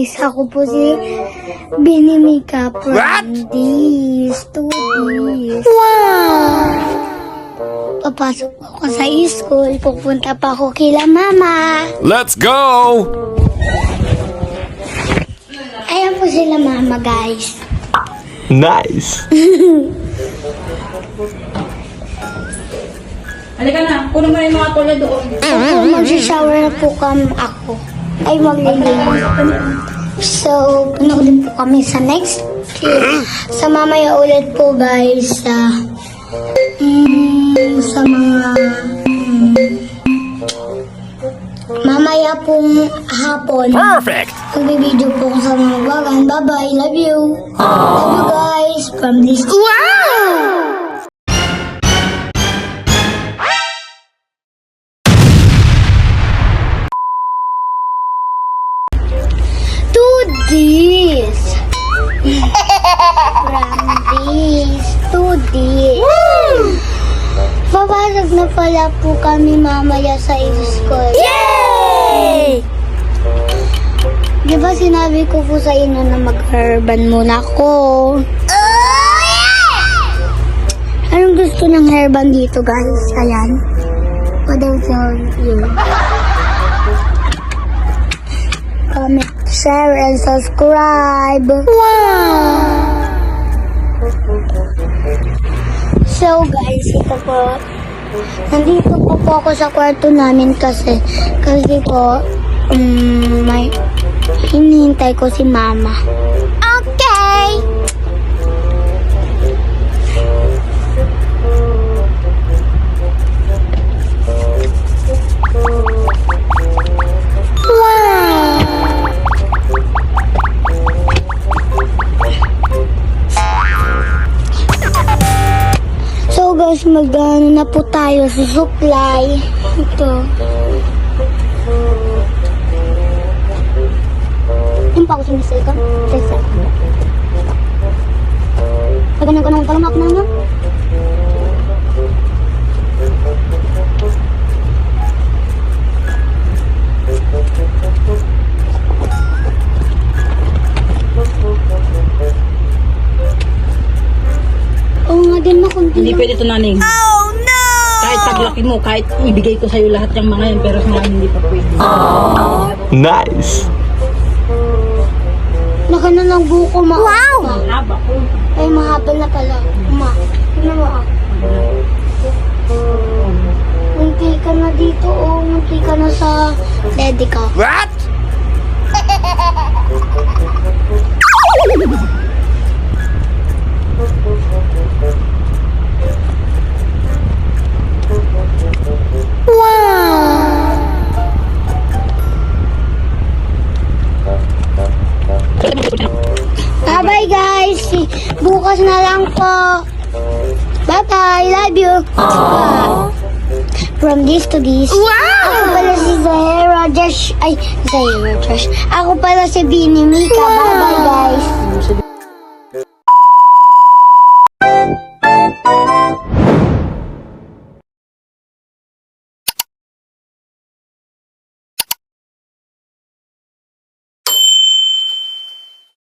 guys, ako po si Binimika from this to this. Wow! Papasok ako sa school, pupunta pa ako kila mama. Let's go! Ayan po sila mama guys. Nice! Halika na, puno mo na yung mga tulad doon. Mag-shower na po ako. Ay, maglilinis. So, panoodin po kami sa next clip. Sa mamaya ulit po guys sa mga mamaya pong hapon. Perfect! Magbibideo po ko sa mga bagan. Bye-bye. Love you. Love you guys. From this. Wow! To this. From this to this. Papasok na pala po kami mamaya sa school. Yay! Di ba sinabi ko po sa inyo na mag-hairban muna ako? Anong gusto ng hairband dito guys? Ayan. What I tell you? Comment, share, and subscribe. Wow! So guys, ito po. Nandito po ako sa kwarto namin kasi po may hinihintay ko si mama. Okay! So guys, mag-ano na po tayo sa supply. Ito. Yung pa ako sumisay ka? Tesa. Pagkanan ko ng talamak na nga. Oo nga din na kunti. Hindi pwede ito naning. Oh no! Kahit paglaki mo, kahit ibigay ko sa'yo lahat yung mga yan, pero sa mga hindi pa pwede. Nice! Laka na ng buko, ma. Wow! Haba ko. Ay, mahaba na pala. Ma, tingnan mo ah. Munti ka na dito, oh. Munti ka na sa daddy ka. What? Bye-bye guys. Bukas na lang po. Bye-bye. Love you. From this to this. Wow! Ako pala si Zahira Josh. Ay, Zahira Josh. Ako pala si Binimika. Bye-bye guys.